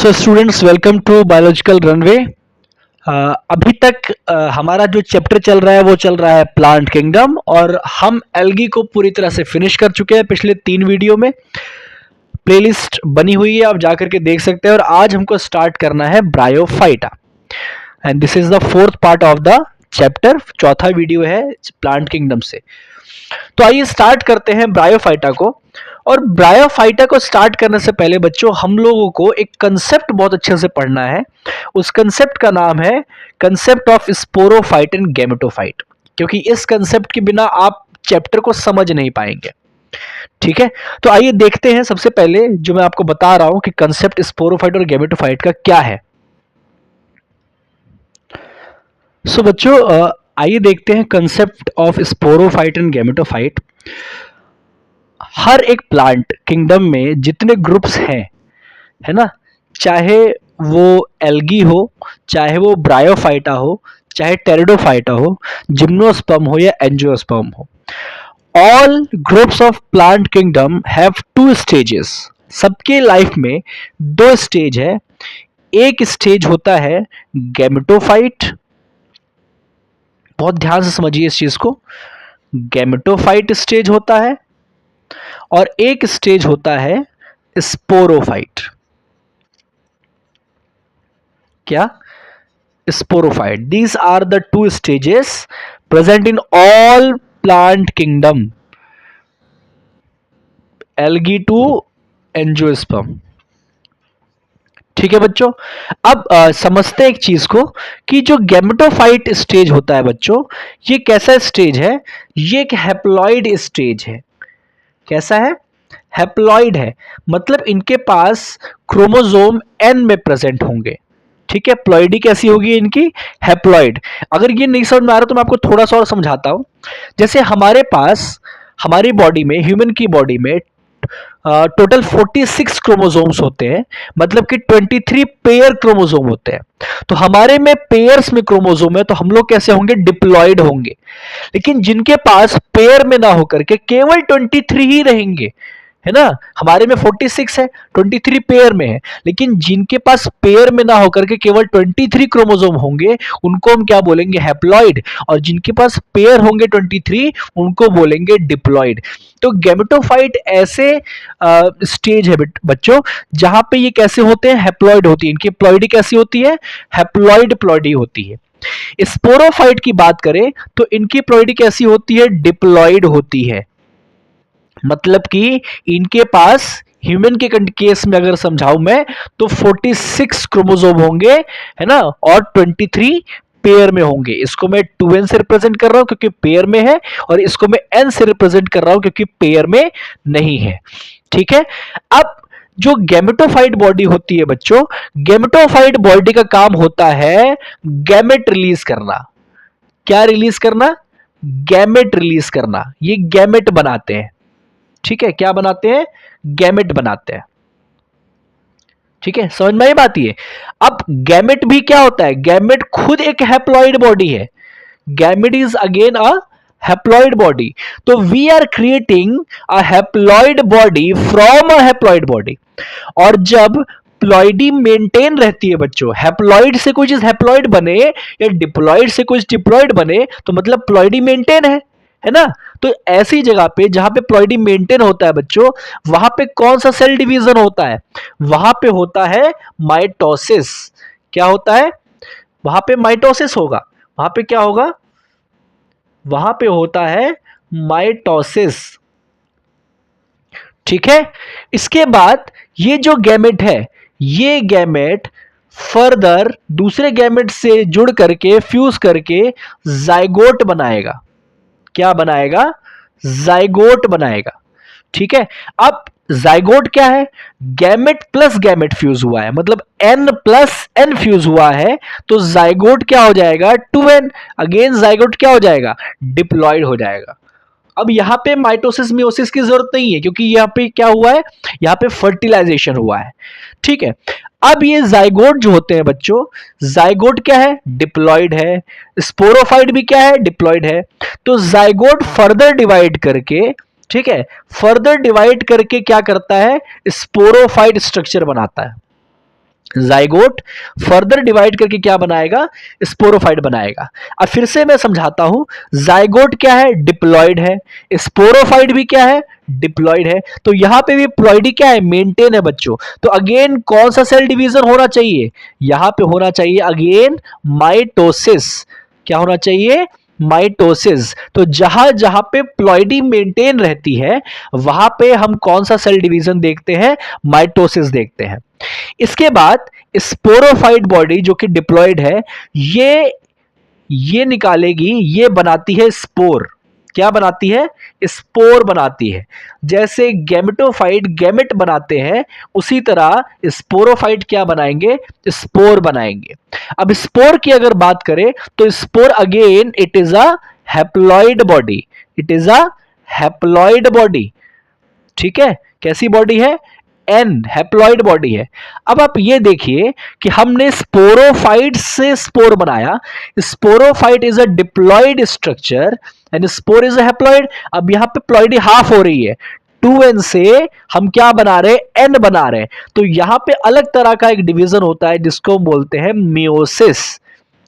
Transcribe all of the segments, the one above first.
So students, welcome to biological runway. अभी तक हमारा जो चैप्टर चल रहा है वो चल रहा है प्लांट किंगडम, और हम एल्गी को पूरी तरह से फिनिश कर चुके हैं पिछले 3 वीडियो में। प्लेलिस्ट बनी हुई है, आप जाकर के देख सकते हैं। और आज हमको स्टार्ट करना है bryophyta, and this is the 4th part of the chapter. चौथा वीडियो है प्लांट किंगडम से। तो आइए स्टार्ट करते हैं ब्रायोफाइटा को। और ब्रायोफाइटा को स्टार्ट करने से पहले बच्चों, हम लोगों को एक कंसेप्ट बहुत अच्छे से पढ़ना है। उस कंसेप्ट का नाम है concept of sporophyte and gametophyte, क्योंकि इस कंसेप्ट के बिना आप चैप्टर को समझ नहीं पाएंगे। ठीक है, तो आइए देखते हैं सबसे पहले जो मैं आपको बता रहा हूं कि कंसेप्ट स्पोरोफाइट और गैमेटोफाइट का क्या है। सो बच्चों, आइए देखते हैं concept of sporophyte and gametophyte. हर एक प्लांट किंगडम में जितने ग्रुप्स हैं, है ना, चाहे वो एल्गी हो, चाहे वो ब्रायोफाइटा हो, चाहे टेरिडोफाइटा हो, जिम्नोस्पर्म हो या एंजियोस्पर्म हो, all groups of plant kingdom have 2 stages. सबके लाइफ में 2 स्टेज है। एक स्टेज होता है गैमेटोफाइट, बहुत ध्यान से समझिए इस चीज को। गैमेटोफाइट स्टेज होता है, और एक स्टेज होता है स्पोरोफाइट। क्या? Sporophyte. These are the 2 stages present in all plant kingdom, algae to angiosperm. ठीक है बच्चों, अब समझते हैं एक चीज को कि जो गैमेटोफाइट स्टेज होता है बच्चों, ये कैसा स्टेज है? ये एक हैप्लॉइड स्टेज है। कैसा है? हैप्लॉइड है, मतलब इनके पास क्रोमोसोम एन में प्रेजेंट होंगे। ठीक है, प्लॉइडी कैसी होगी इनकी? हैप्लॉइड। अगर ये नहीं समझ में आ रहा तो मैं आपको थोड़ा सा और समझाता हूं। जैसे हमारे पास, हमारी बॉडी में, ह्यूमन की बॉडी में टोटल 46 क्रोमोसोम्स होते हैं, मतलब कि 23 पेयर क्रोमोसोम होते हैं। तो हमारे में पेयर्स में क्रोमोसोम है, तो हम लोग कैसे होंगे? डिप्लॉइड होंगे। लेकिन जिनके पास पेयर में ना होकर के केवल 23 ही रहेंगे, है ना, हमारे में 46 है, 23 पेयर में है, लेकिन जिनके पास पेयर में ना होकर के केवल 23 क्रोमोसोम होंगे, उनको हम क्या बोलेंगे? हैप्लॉइड। और जिनके पास पेयर होंगे 23, उनको बोलेंगे डिप्लॉइड। तो गैमेटोफाइट ऐसे स्टेज है बच्चों, जहां पे ये कैसे होते हैं? हैप्लॉइड होती है। इनकी प्लॉइडी कैसी होती है? हैप्लॉइड प्लॉइडी होती है। स्पोरोफाइट की बात करें तो इनकी प्लॉइडी कैसी होती है? डिप्लॉइड होती है। मतलब कि इनके पास, ह्यूमन के केस में अगर समझाऊं मैं, तो 46 क्रोमोसोम होंगे, है ना, और 23 पेयर में होंगे। इसको मैं 2n से रिप्रेजेंट कर रहा हूं क्योंकि पेयर में है, और इसको मैं n से रिप्रेजेंट कर रहा हूं क्योंकि पेयर में नहीं है। ठीक है, अब जो गैमेटोफाइट बॉडी होती है बच्चों, गैमेटोफाइट बॉडी का काम होता है गैमेट रिलीज करना। क्या रिलीज करना? गैमेट रिलीज करना। ये गैमेट बनाते हैं। ठीक है, क्या बनाते हैं? गैमेट बनाते हैं। ठीक है, समझ में आई बात? ये अब गैमेट भी क्या होता है? गैमेट खुद एक हैप्लॉइड बॉडी है। Gamete is again a haploid body. तो we are creating a haploid body from a haploid body. और जब प्लॉइडी मेंटेन रहती है बच्चों, हैप्लॉइड से कोई चीज हैप्लॉइड बने या डिप्लॉइड से कोई डिप्लॉइड बने, तो मतलब प्लॉइडी मेंटेन है ना। तो ऐसी जगह पे जहां पे प्लॉइडी मेंटेन होता है बच्चों, वहां पे कौन सा सेल डिवीजन होता है? वहां पे होता है माइटोसिस। क्या होता है? वहां पे माइटोसिस होगा। वहां पे क्या होगा? वहां पे होता है माइटोसिस। ठीक है, इसके बाद ये जो गैमेट है, ये गैमेट फर्दर दूसरे गैमेट से जुड़ करके, फ्यूज करके जाइगोट बनाएगा। क्या बनाएगा? जाइगोट बनाएगा। ठीक है, अब जाइगोट क्या है? गैमेट प्लस गैमेट फ्यूज हुआ है, मतलब n प्लस n फ्यूज हुआ है, तो जाइगोट क्या हो जाएगा? 2n। अगेन जाइगोट क्या हो जाएगा? डिप्लॉइड हो जाएगा। अब यहां पे माइटोसिस मियोसिस की जरूरत नहीं है, क्योंकि यहां पे क्या हुआ है? यहां पे फर्टिलाइजेशन हुआ है। ठीक है, अब ये जाइगोट जो होते हैं बच्चों, जाइगोट क्या है? डिप्लॉइड है। स्पोरोफाइट भी क्या है? डिप्लॉइड है। तो जाइगोट फर्दर डिवाइड करके, ठीक है, फर्दर डिवाइड करके क्या करता है? स्पोरोफाइट स्ट्रक्चर बनाता है। जाइगोट फर्दर डिवाइड करके क्या बनाएगा, स्पोरोफाइट बनाएगा। अब फिर से मैं समझाता हूं, जाइगोट क्या है, डिप्लॉइड है, स्पोरोफाइट भी क्या है, डिप्लॉइड है। तो यहां पे भी प्लॉइडी क्या है, मेंटेन है बच्चों। तो अगेन कौन सा सेल डिवीजन होना चाहिए, यहां पे होना चाहिए अगेन माइटोसिस। क्या होना चाहिए, माइटोसिस। तो जहां जहां पे प्लॉइडी मेंटेन रहती है वहां पे हम कौन सा सेल डिवीजन देखते हैं, माइटोसिस देखते हैं। इसके बाद स्पोरोफाइट बॉडी जो कि डिप्लॉयड है, ये निकालेगी, ये बनाती है स्पोर। क्या बनाती है, स्पोर बनाती है। जैसे गैमेटोफाइट गैमेट बनाते हैं, उसी तरह स्पोरोफाइट क्या बनाएंगे, स्पोर बनाएंगे। अब स्पोर की अगर बात करें तो spore again it is a haploid body, it is a haploid body. ठीक है, कैसी बॉडी है, एन हैप्लॉइड बॉडी है। अब आप ये देखिए कि हमने स्पोरोफाइट से स्पोर बनाया, sporophyte is a diploid structure and spore is a haploid. अब यहां पे प्लॉइडी हाफ हो रही है, 2n से हम क्या बना रहे हैं, n बना रहे हैं। तो यहां पे अलग तरह का एक डिवीजन होता है जिसको बोलते हैं मियोसिस।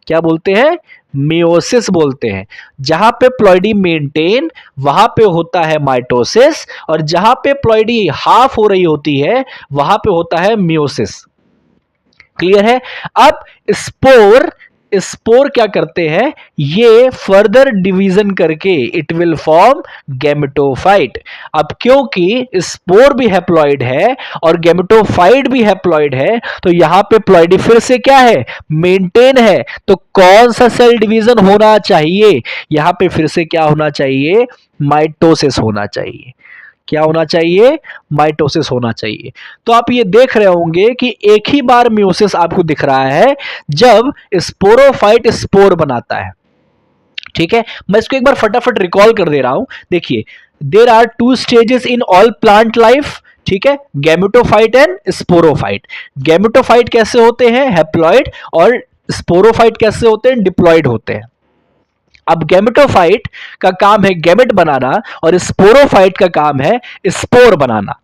क्या बोलते हैं, मियोसिस बोलते हैं। जहां पे प्लॉइडी मेंटेन वहां पे होता है माइटोसिस, और जहां पे प्लॉइडी हाफ हो रही होती है वहां पे होता है मियोसिस। क्लियर है। अब स्पोर, स्पोर क्या करते हैं, ये फर्दर डिवीजन करके इट विल फॉर्म गैमेटोफाइट। अब क्योंकि स्पोर भी हैप्लॉइड है और गैमेटोफाइट भी हैप्लॉइड है, तो यहां पे प्लॉइडी फिर से क्या है, मेंटेन है। तो कौन सा सेल डिवीजन होना चाहिए, यहां पे फिर से क्या होना चाहिए, माइटोसिस होना चाहिए। क्या होना चाहिए, माइटोसिस होना चाहिए। तो आप ये देख रहे होंगे कि एक ही बार मियोसिस आपको दिख रहा है जब स्पोरोफाइट स्पोर बनाता है। ठीक है, मैं इसको एक बार फटाफट रिकॉल कर दे रहा हूं। देखिए, there are 2 stages in all plant life. ठीक है, गैमेटोफाइट एंड स्पोरोफाइट। गैमेटोफाइट कैसे होते हैं, हैप्लॉइड, और स्पोरोफाइट कैसे होते हैं, डिप्लॉइड होते हैं। अब गैमेटोफाइट का काम है गैमेट बनाना और स्पोरोफाइट का काम है स्पोर बनाना।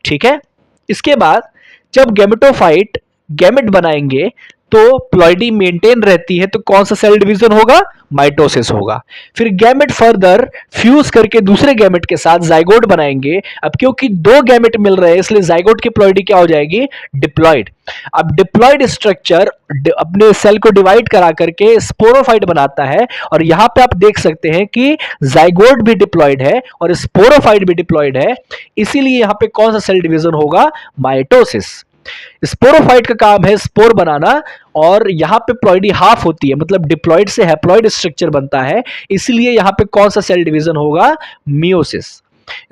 ठीक है, इसके बाद जब गैमेटोफाइट गैमेट बनाएंगे तो प्लॉइडी मेंटेन रहती है, तो कौन सा सेल डिवीजन होगा, माइटोसिस होगा। फिर गैमेट फर्दर फ्यूज करके दूसरे गैमेट के साथ जाइगोट बनाएंगे। अब क्योंकि 2 गैमेट मिल रहे हैं इसलिए जाइगोट की प्लॉइडी क्या हो जाएगी, डिप्लॉइड। अब डिप्लॉइड स्ट्रक्चर अपने सेल को डिवाइड करा करके स्पोरोफाइट बनाता है, और यहां पे आप देख सकते हैं कि जाइगोट भी डिप्लॉइड है और स्पोरोफाइट भी डिप्लॉइड है। इसीलिए यहां पे कौन सा सेल डिवीजन होगा, माइटोसिस। स्पोरोफाइट का काम है स्पोर बनाना, और यहां पे प्लॉइडी हाफ होती है, मतलब डिप्लॉइड से हैप्लॉइड स्ट्रक्चर बनता है, इसलिए यहां पे कौन सा सेल डिवीजन होगा, मियोसिस।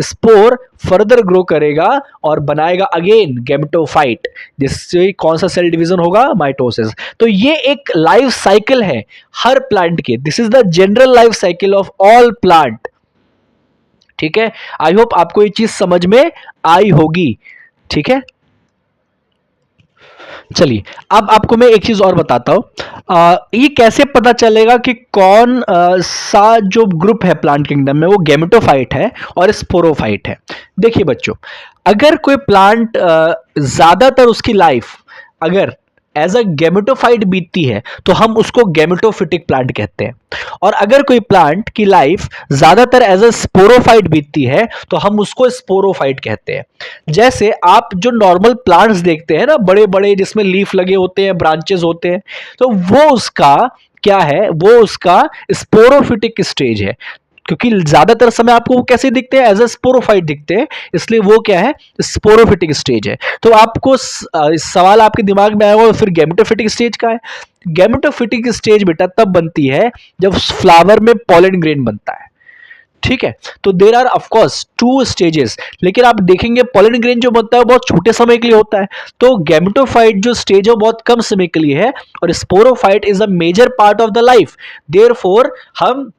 स्पोर फर्दर ग्रो करेगा और बनाएगा अगेन गैमेटोफाइट, जिससे कौन सा सेल डिवीजन होगा, माइटोसिस। तो ये एक लाइफ साइकिल है हर प्लांट के, this is the general life cycle of all plant. ठीक है, आई होप आपको ये चीज समझ में आई होगी। ठीक है, चलिए अब आपको मैं एक चीज और बताता हूं, ये कैसे पता चलेगा कि कौन सा जो ग्रुप है प्लांट किंगडम में वो गैमेटोफाइट है और स्पोरोफाइट है। देखिए बच्चों, अगर कोई प्लांट ज्यादातर उसकी लाइफ अगर एज अ गैमेटोफाइट बीतती है तो हम उसको गैमेटोफिटिक प्लांट कहते हैं, और अगर कोई प्लांट की लाइफ ज्यादातर एज अ स्पोरोफाइट बीतती है तो हम उसको स्पोरोफाइट कहते हैं। जैसे आप जो नॉर्मल प्लांट्स देखते हैं ना, बड़े बड़े जिसमें लीफ लगे होते हैं, ब्रांचेस होते हैं, तो वो उसका क्या है, वो उसका स्पोरोफिटिक स्टेज है। क्योंकि ज्यादातर समय आपको वो कैसे दिखते हैं, एज अ स्पोरोफाइट दिखते हैं, इसलिए वो क्या है, स्पोरोफिटिक स्टेज है। तो आपको सवाल आपके दिमाग में आएगा, फिर गैमेटोफिटिक स्टेज का है। गैमेटोफिटिक स्टेज बेटा तब बनती है जब फ्लावर में पॉलन ग्रेन बनता है। ठीक है, तो देर आर ऑफकोर्स 2 स्टेजेस, लेकिन आप देखेंगे पॉलन ग्रेन जो बनता है बहुत छोटे समय के लिए होता है, तो गैमेटोफाइट जो स्टेज है बहुत कम समय के लिए है, और sporophyte is a major part of the life. Therefore हम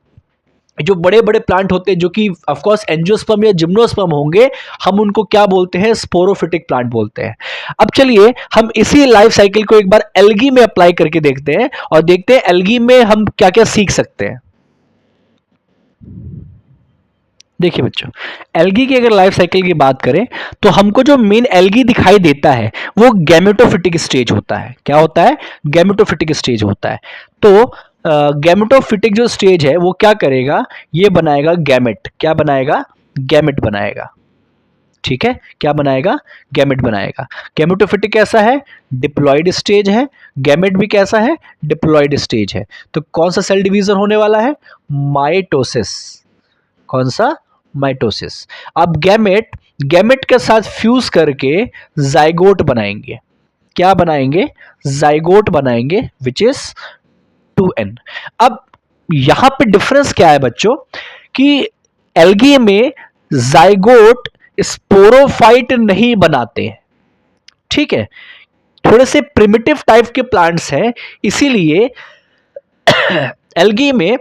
जो बड़े बड़े प्लांट होते हैं जो कि ऑफकोर्स एंजियोस्पर्म या जिम्नोस्पर्म होंगे, हम उनको क्या बोलते हैं, स्पोरोफिटिक प्लांट बोलते हैं। अब चलिए हम इसी लाइफ साइकिल को एक बार एल्गी में अप्लाई करके देखते हैं, और देखते हैं एल्गी में हम क्या क्या सीख सकते हैं। देखिए बच्चों, एल्गी की अगर लाइफ साइकिल की बात करें तो हमको जो मेन एल्गी दिखाई देता है वो गैमेटोफिटिक स्टेज होता है। क्या होता है? गैमेटोफिटिक स्टेज होता है। तो गैमेटोफिटिक जो स्टेज है वो क्या करेगा? ये बनाएगा गैमेट। क्या बनाएगा? गैमेट बनाएगा। ठीक है, क्या बनाएगा? गैमेट बनाएगा। गैमेटोफिटिक कैसा है? डिप्लॉयड स्टेज है। गैमेट भी कैसा है? डिप्लॉयड स्टेज है। तो कौन सा सेल डिवीजन होने वाला है? माइटोसिस। कौन सा? माइटोसिस। अब गैमेट गैमेट के साथ फ्यूज करके जाइगोट बनाएंगे। क्या बनाएंगे? जाइगोट बनाएंगे, विच इज 2n। अब यहां पे डिफरेंस क्या है बच्चों कि एल्गी में जाइगोट स्पोरोफाइट नहीं बनाते हैं। ठीक है, थोड़े से प्रिमिटिव टाइप के प्लांट्स हैं, इसीलिए एल्गी में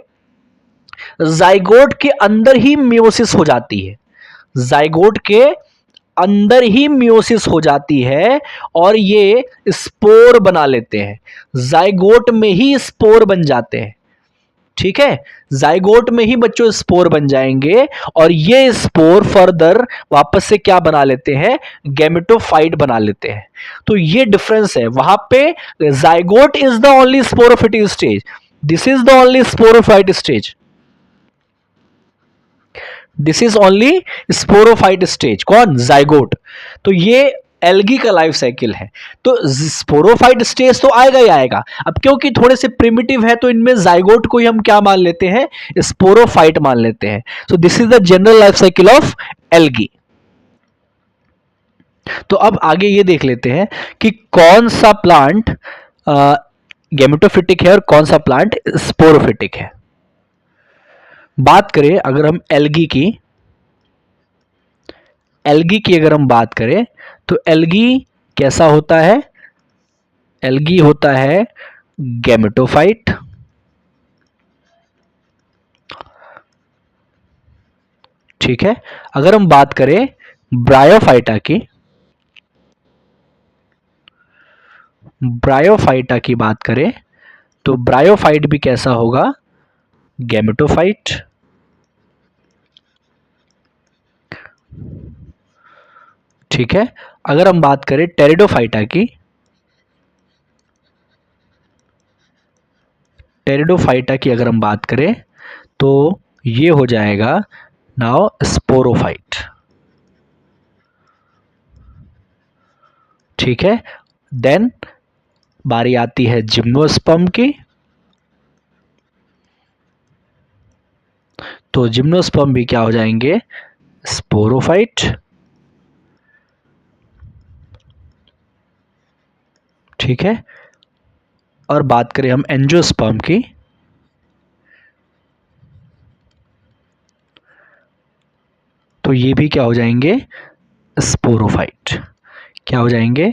जाइगोट के अंदर ही मियोसिस हो जाती है। जाइगोट के अंदर ही मियोसिस हो जाती है और ये स्पोर बना लेते हैं। जाइगोट में ही स्पोर बन जाते हैं। ठीक है, जाइगोट में ही बच्चों स्पोर बन जाएंगे और ये स्पोर फर्दर वापस से क्या बना लेते हैं? गैमेटोफाइट बना लेते हैं। तो ये डिफरेंस है वहां पे। Zygote is the only sporophytic stage, this is the only sporophyte stage. This is only sporophyte stage. कौन? जाइगोट। तो ये एल्गी का लाइफ साइकिल है। तो स्पोरोफाइट स्टेज तो आएगा ही आएगा। अब क्योंकि थोड़े से प्रिमिटिव है तो इनमें जाइगोट को ही हम क्या मान लेते हैं? स्पोरोफाइट मान लेते हैं। So this is the general life cycle of algae. तो अब आगे ये देख लेते हैं कि कौन सा प्लांट गैमेटोफिटिक है और कौन सा प्लांट स्पोरोफिटिक है। बात करें अगर हम एल्गी की अगर हम बात करें तो एल्गी कैसा होता है? एल्गी होता है गैमेटोफाइट। ठीक है, अगर हम बात करें ब्रायोफाइटा की, ब्रायोफाइटा की बात करें तो ब्रायोफाइट भी कैसा होगा? गैमेटोफाइट। ठीक है, अगर हम बात करें टेरिडोफाइटा की, टेरिडोफाइटा की अगर हम बात करें तो ये हो जाएगा नाउ स्पोरोफाइट। ठीक है, देन बारी आती है जिम्नोस्पर्म की। तो जिम्नोस्पर्म भी क्या हो जाएंगे? स्पोरोफाइट। ठीक है, और बात करें हम एंजियोस्पर्म की, तो ये भी क्या हो जाएंगे? स्पोरोफाइट। क्या हो जाएंगे?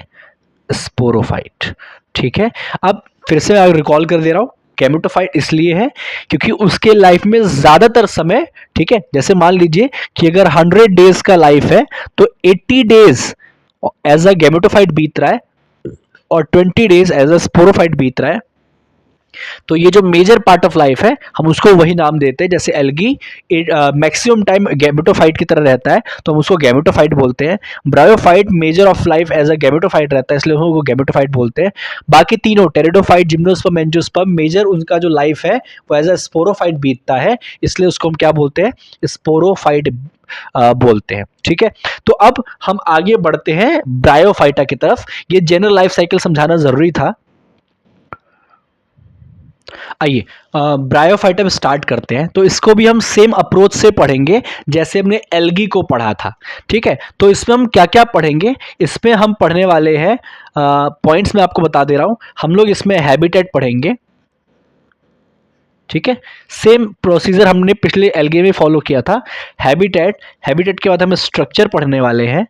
स्पोरोफाइट। ठीक है, अब फिर से मैं रिकॉल कर दे रहा हूं। गैमेटोफाइट इसलिए है क्योंकि उसके लाइफ में ज्यादातर समय, ठीक है, जैसे मान लीजिए कि अगर 100 डेज का लाइफ है तो 80 डेज एज अ गैमेटोफाइट बीत रहा है और 20 डेज एज अ स्पोरोफाइट बीत रहा है। तो ये जो मेजर पार्ट ऑफ लाइफ है हम उसको वही नाम देते हैं। जैसे एल्गी मैक्सिमम टाइम गैमेटोफाइट की तरह रहता है तो हम उसको गैमेटोफाइट बोलते हैं। Bryophyte major of life as a gametophyte रहता है इसलिए हम उसको गैमेटोफाइट बोलते हैं। बाकी तीनों टेरिडोफाइट, जिम्नोस्पर्म, एंजियोस्पर्म मेजर उनका जो लाइफ है वो एज अ स्पोरोफाइट बीतता है, इसलिए उसको हम क्या बोलते हैं? स्पोरोफाइट बोलते हैं। ठीक है, तो अब हम आगे बढ़ते हैं ब्रायोफाइटा की तरफ। ये जनरल लाइफ साइकिल समझाना जरूरी था। आइए ब्रायोफाइटा में स्टार्ट करते हैं। तो इसको भी हम सेम अप्रोच से पढ़ेंगे जैसे हमने एल्गी को पढ़ा था। ठीक है, तो इसमें हम क्या क्या पढ़ेंगे? इसमें हम पढ़ने वाले हैं पॉइंट्स मैं आपको बता दे रहा हूं। हम लोग इसमें हैबिटेट पढ़ेंगे। ठीक है, सेम प्रोसीजर हमने पिछले एल्गी में फॉलो किया था। हैबिटेट, हैबिटेट के बाद हम स्ट्रक्चर पढ़ने वाले हैं।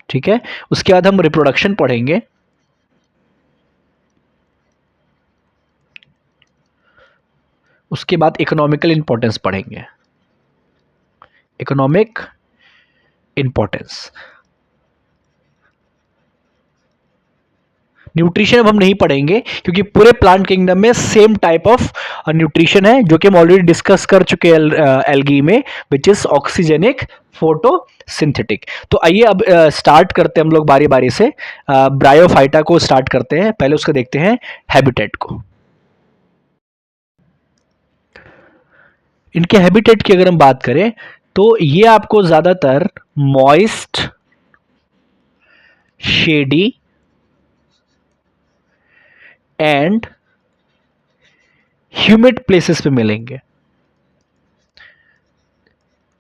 ठीक है, उसके बाद हम रिप्रोडक्शन पढ़ेंगे। उसके बाद इकोनॉमिकल इंपॉर्टेंस पढ़ेंगे। इकोनॉमिक इंपॉर्टेंस न्यूट्रिशन अब हम नहीं पढ़ेंगे क्योंकि पूरे प्लांट किंगडम में सेम टाइप ऑफ न्यूट्रिशन है जो कि हम ऑलरेडी डिस्कस कर चुके हैं एल्गी में, विच इज ऑक्सीजेनिक फोटोसिंथेटिक। तो आइए अब स्टार्ट करते हैं हम लोग बारी बारी से। ब्रायोफाइटा को स्टार्ट करते हैं, पहले उसको देखते हैं हैबिटेट को। इनके हैबिटेट की अगर हम बात करें तो ये आपको ज्यादातर moist, shady and humid places पे मिलेंगे,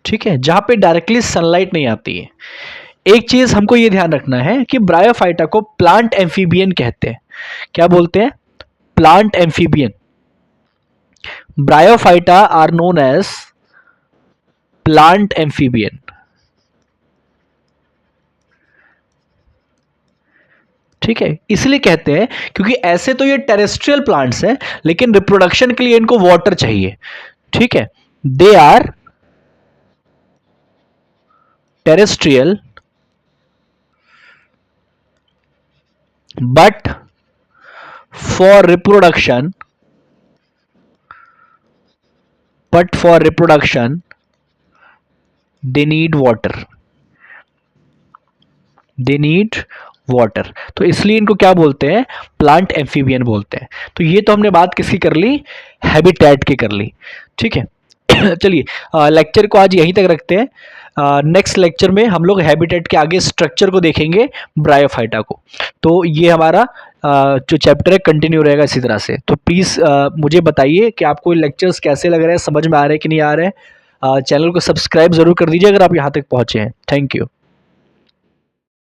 ठीक है, जहां पे डायरेक्टली सनलाइट नहीं आती है। एक चीज हमको ये ध्यान रखना है कि ब्रायोफाइटा को प्लांट एम्फीबियन कहते हैं। क्या बोलते हैं? Plant amphibian. Bryophyta are known as plant amphibian, ठीक है। इसलिए कहते हैं क्योंकि ऐसे तो ये टेरेस्ट्रियल प्लांट्स हैं लेकिन रिप्रोडक्शन के लिए इनको वाटर चाहिए, ठीक है। They are terrestrial but for reproduction they need water, तो इसलिए इनको क्या बोलते हैं? प्लांट एम्फीबियन बोलते हैं। तो ये तो हमने बात किसकी कर ली? हैबिटेट की कर ली, ठीक है। चलिए लेक्चर को आज यहीं तक रखते हैं। नेक्स्ट लेक्चर में हम लोग हैबिटेट के आगे स्ट्रक्चर को देखेंगे, ब्रायोफाइटा को। तो ये हमारा जो चैप्टर है कंटिन्यू रहेगा इसी तरह से। तो प्लीज़ मुझे बताइए कि आपको लेक्चर्स कैसे लग रहे हैं, समझ में आ रहे हैं कि नहीं आ रहे हैं। चैनल को सब्सक्राइब जरूर कर दीजिए अगर आप यहाँ तक पहुँचे हैं। Thank you.